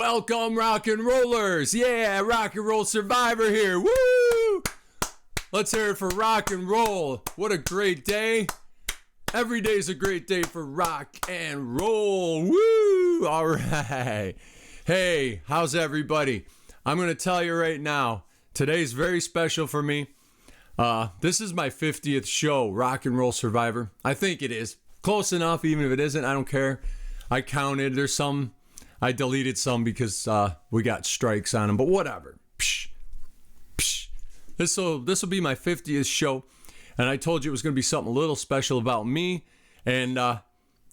Welcome, rock and rollers. Yeah, rock and roll survivor here. Woo! Let's hear it for rock and roll. What a great day. Every day's a great day for rock and roll. Woo! All right. Hey, how's everybody? I'm going to tell you right now, today's very special for me. This is my 50th show, Rock and Roll Survivor. I think it is. Close enough, even if it isn't, I don't care. I counted. There's some, I deleted some because we got strikes on them, but whatever. Psh, psh. This will be my 50th show, and I told you it was going to be something a little special about me, and I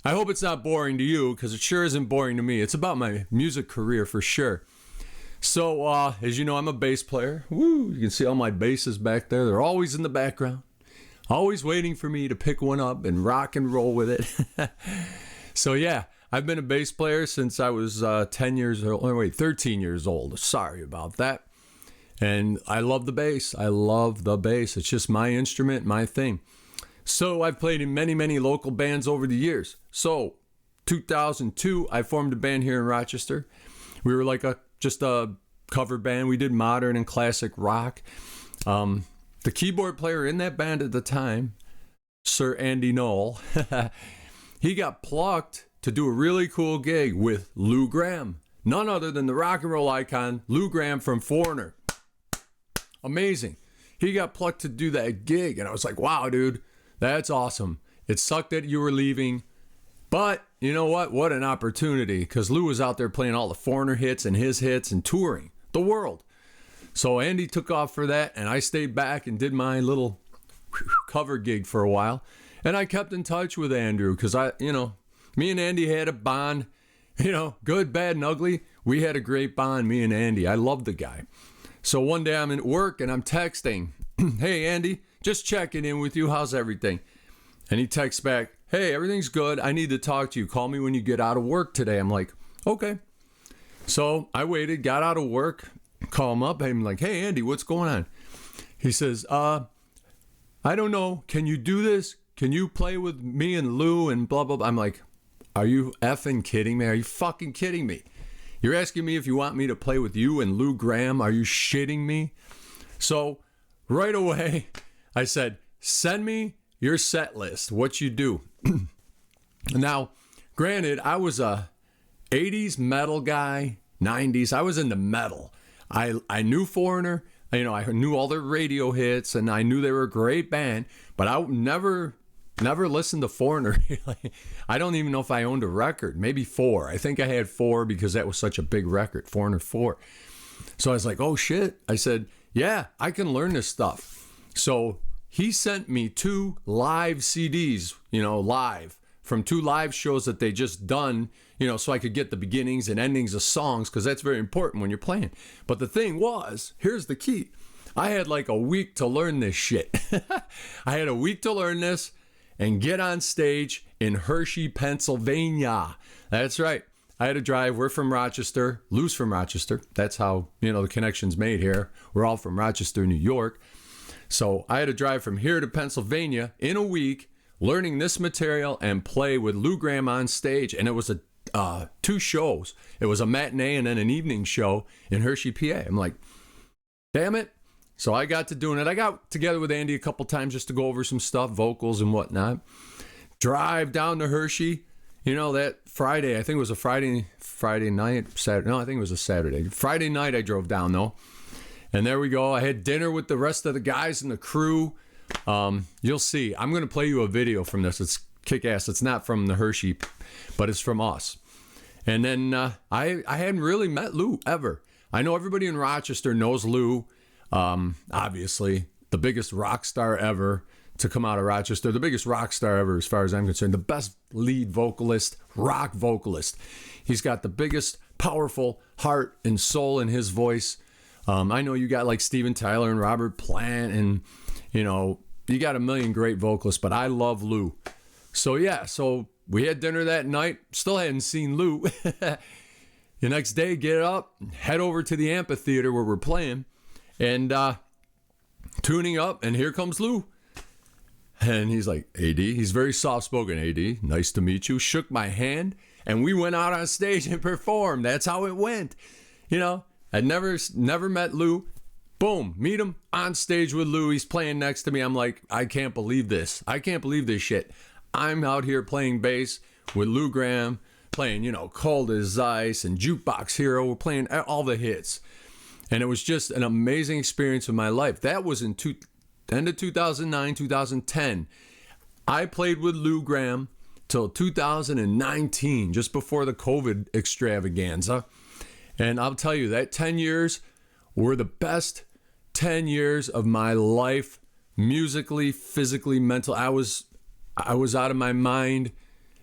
hope it's not boring to you, because it sure isn't boring to me. It's about my music career for sure. So, as you know, I'm a bass player. Woo! You can see all my basses back there. They're always in the background, always waiting for me to pick one up and rock and roll with it. So, yeah, I've been a bass player since I was 13 years old. Sorry about that. And I love the bass. I love the bass. It's just my instrument, my thing. So I've played in many, many local bands over the years. So 2002, I formed a band here in Rochester. We were like just a cover band. We did modern and classic rock. The keyboard player in that band at the time, Sir Andy Knoll, he got plucked to do a really cool gig with Lou Gramm. None other than the rock and roll icon, Lou Gramm from Foreigner. Amazing. He got plucked to do that gig, and I was like, wow, dude, that's awesome. It sucked that you were leaving, but you know what? What an opportunity, because Lou was out there playing all the Foreigner hits and his hits and touring the world. So Andy took off for that, and I stayed back and did my little cover gig for a while, and I kept in touch with Andrew, because me and Andy had a bond, good, bad, and ugly. We had a great bond, me and Andy. I loved the guy. So one day I'm at work and I'm texting, hey, Andy, just checking in with you. How's everything? And he texts back, hey, everything's good. I need to talk to you. Call me when you get out of work today. I'm like, okay. So I waited, got out of work, call him up. I'm like, hey, Andy, what's going on? He says, I don't know. Can you do this? Can you play with me and Lou and blah, blah, blah? I'm like, are you effing kidding me? Are you fucking kidding me? You're asking me if you want me to play with you and Lou Gramm? Are you shitting me? So right away, I said, send me your set list, what you do. Now, granted, I was a 80s metal guy, 90s. I was into metal. I knew Foreigner. I knew all their radio hits, and I knew they were a great band, but I never listened to Foreigner. I don't even know if I owned a record, maybe 4. I think I had 4 because that was such a big record, Foreigner 4. So I was like, oh shit. I said, yeah, I can learn this stuff. So he sent me 2 live CDs, live from 2 live shows that they just done, so I could get the beginnings and endings of songs, because that's very important when you're playing. But the thing was, here's the key. I had like a week to learn this shit. I had a week to learn this and get on stage in Hershey, Pennsylvania. That's right. I had to drive. We're from Rochester. Lou's from Rochester. That's how, the connection's made here. We're all from Rochester, New York. So I had to drive from here to Pennsylvania in a week, learning this material and play with Lou Gramm on stage. And it was 2 shows. It was a matinee and then an evening show in Hershey, PA. I'm like, damn it. So I got to doing it. I got together with Andy a couple times just to go over some stuff, vocals and whatnot. Drive down to Hershey. That Friday, I think it was a Friday night, Saturday. No, I think it was a Saturday. Friday night I drove down though. And there we go. I had dinner with the rest of the guys and the crew. You'll see. I'm going to play you a video from this. It's kick-ass. It's not from the Hershey, but it's from us. And then I hadn't really met Lou ever. I know everybody in Rochester knows Lou. Obviously, the biggest rock star ever to come out of Rochester, the biggest rock star ever as far as I'm concerned, the best lead vocalist, rock vocalist. He's got the biggest, powerful heart and soul in his voice. I know you got like Steven Tyler and Robert Plant, and you got a million great vocalists, but I love Lou. So yeah, we had dinner that night, still hadn't seen Lou. The next day, get up, head over to the amphitheater where we're playing, and tuning up, and here comes Lou. And he's like, AD, he's very soft-spoken, AD, nice to meet you. Shook my hand, and we went out on stage and performed. That's how it went. You know, I'd never met Lou. Boom, meet him on stage with Lou. He's playing next to me. I'm like, I can't believe this. I can't believe this shit. I'm out here playing bass with Lou Gramm, playing, you know, Cold as Ice and Jukebox Hero. We're playing all the hits. And it was just an amazing experience of my life. That was in end of 2009, 2010. I played with Lou Gramm till 2019, just before the COVID extravaganza. And I'll tell you, that 10 years were the best 10 years of my life, musically, physically, mentally. I was out of my mind,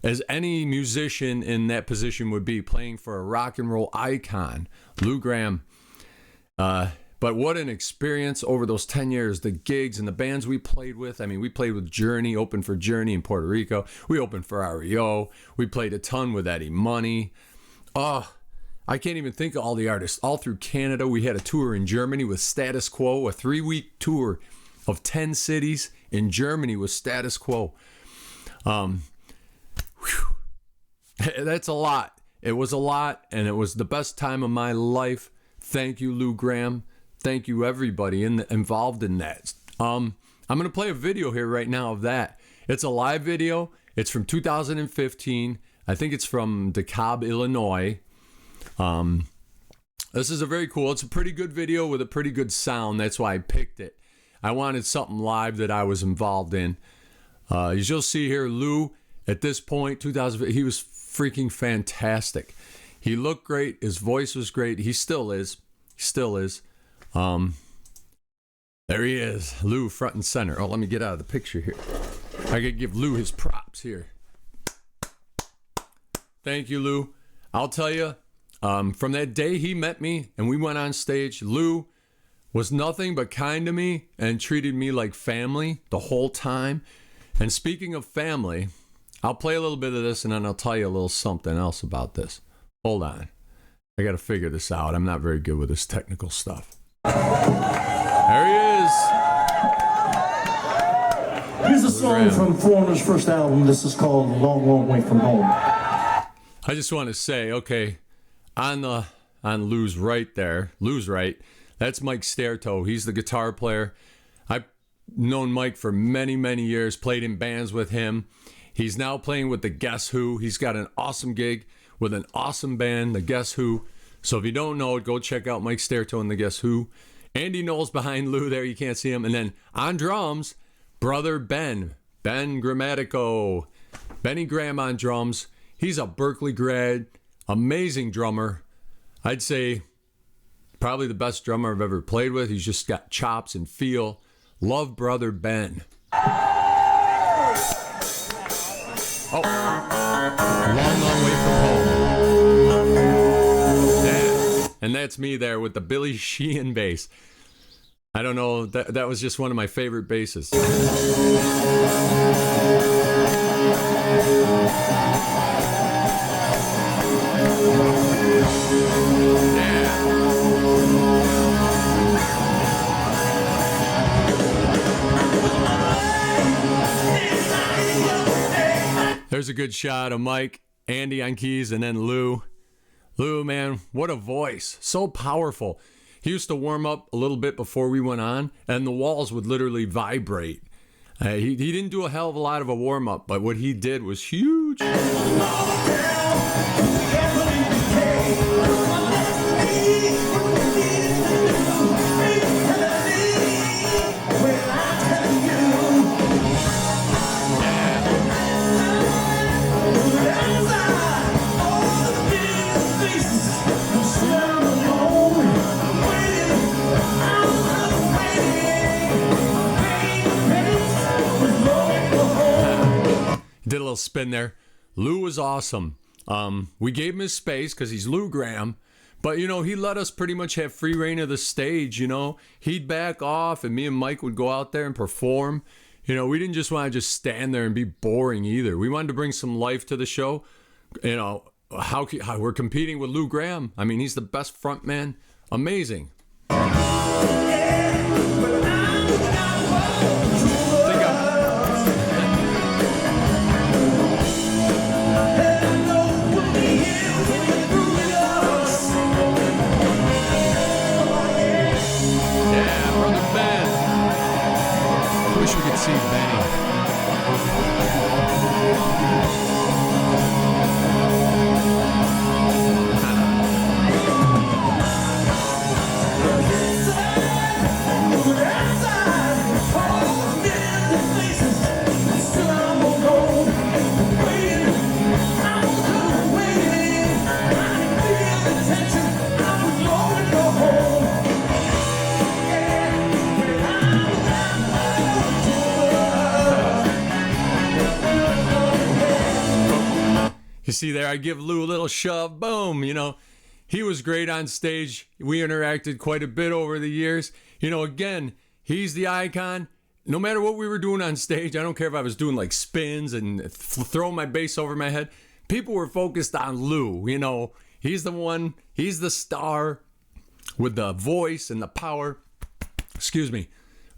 as any musician in that position would be, playing for a rock and roll icon, Lou Gramm. But what an experience over those 10 years, the gigs and the bands we played with. I mean, we played with Journey, opened for Journey in Puerto Rico. We opened for REO. We played a ton with Eddie Money. Oh, I can't even think of all the artists. All through Canada, we had a tour in Germany with Status Quo, a 3-week tour of 10 cities in Germany with Status Quo. That's a lot. It was a lot, and it was the best time of my life. Thank you, Lou Gramm. Thank you, everybody involved in that. I'm going to play a video here right now of that. It's a live video. It's from 2015. I think it's from DeKalb, Illinois. This is it's a pretty good video with a pretty good sound. That's why I picked it. I wanted something live that I was involved in. As you'll see here, Lou, at this point, he was freaking fantastic. He looked great. His voice was great. He still is. There he is, Lou, front and center. Oh, let me get out of the picture here. I could give Lou his props here. Thank you, Lou. I'll tell you, from that day he met me and we went on stage, Lou was nothing but kind to me and treated me like family the whole time. And speaking of family, I'll play a little bit of this and then I'll tell you a little something else about this. Hold on. I got to figure this out. I'm not very good with this technical stuff. There he is. Here's a song from Foreigner's first album. This is called Long, Long Way From Home. I just want to say, okay, on Lou's right there, Lou's right, that's Mike Stairtoe. He's the guitar player. I've known Mike for many, many years, played in bands with him. He's now playing with the Guess Who. He's got an awesome gig with an awesome band, the Guess Who. So if you don't know it, go check out Mike Stairtoe and the Guess Who. Andy Knowles behind Lou there, you can't see him. And then on drums, brother Ben Grammatico. Benny Gramm on drums. He's a Berkeley grad, amazing drummer. I'd say probably the best drummer I've ever played with. He's just got chops and feel. Love brother Ben. Oh, long, long way from home. Yeah. And that's me there with the Billy Sheehan bass. I don't know, that was just one of my favorite basses. There's a good shot of Mike, Andy on keys, and then Lou. Lou, man, what a voice. So powerful. He used to warm up a little bit before we went on, and the walls would literally vibrate. He didn't do a hell of a lot of a warm-up, but what he did was huge. Did a little spin there. Lou was awesome. We gave him his space because he's Lou Gramm. But, you know, he let us pretty much have free reign of the stage, you know. He'd back off and me and Mike would go out there and perform. You know, we didn't just want to just stand there and be boring either. We wanted to bring some life to the show. You know, how we're competing with Lou Gramm. I mean, he's the best front man. Amazing. see Benny. You see there, I give Lou a little shove, boom, you know. He was great on stage. We interacted quite a bit over the years. You know, again, he's the icon. No matter what we were doing on stage, I don't care if I was doing like spins and throwing my bass over my head. People were focused on Lou, you know. He's the one, he's the star with the voice and the power. Excuse me.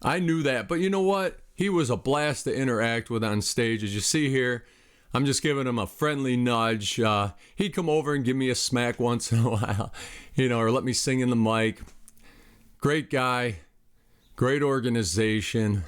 I knew that, but you know what? He was a blast to interact with on stage. As you see here, I'm just giving him a friendly nudge. He'd come over and give me a smack once in a while, you know, or let me sing in the mic. Great guy, great organization.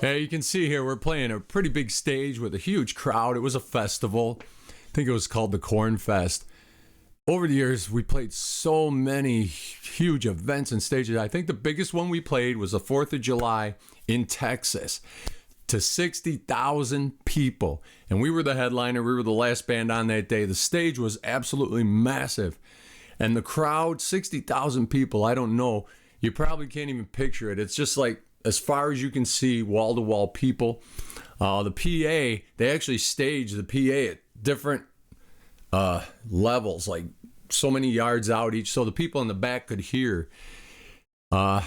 Yeah, you can see here we're playing a pretty big stage with a huge crowd. It was a festival. I think it was called the Corn Fest. Over the years, we played so many huge events and stages. I think the biggest one we played was the 4th of July in Texas to 60,000 people. And we were the headliner. We were the last band on that day. The stage was absolutely massive. And the crowd, 60,000 people, I don't know. You probably can't even picture it. It's just like, as far as you can see, wall-to-wall people. The PA, they actually staged the PA at different levels, like so many yards out each, so the people in the back could hear. God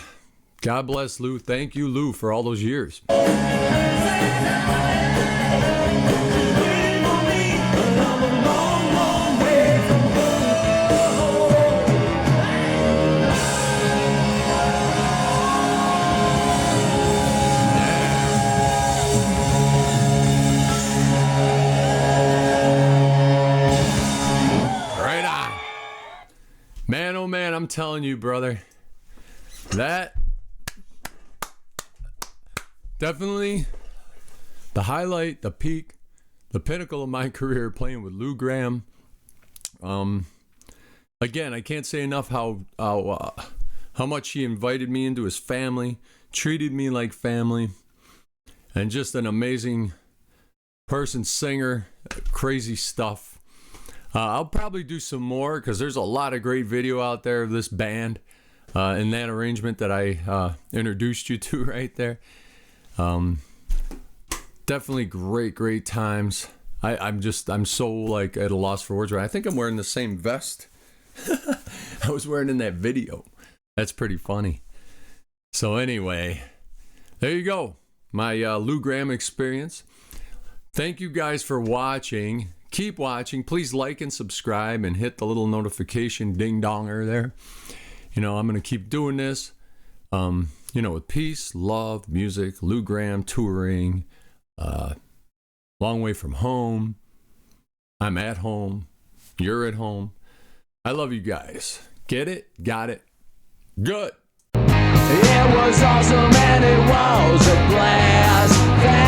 bless Lou. Thank you, Lou, for all those years. Man, oh man, I'm telling you, brother, that definitely the highlight, the peak, the pinnacle of my career, playing with Lou Gramm. Again, I can't say enough how much he invited me into his family, treated me like family, and just an amazing person, singer, crazy stuff. I'll probably do some more because there's a lot of great video out there of this band in that arrangement that I introduced you to right there. Definitely great times. I'm so like at a loss for words. Right? I think I'm wearing the same vest I was wearing in that video. That's pretty funny. So anyway, there you go. My Lou Gramm experience. Thank you guys for watching. Keep watching. Please like and subscribe and hit the little notification ding-donger there. You know, I'm going to keep doing this, you know, with peace, love, music, Lou Gramm, touring, long way from home. I'm at home. You're at home. I love you guys. Get it? Got it? Good. It was awesome and it was a blast.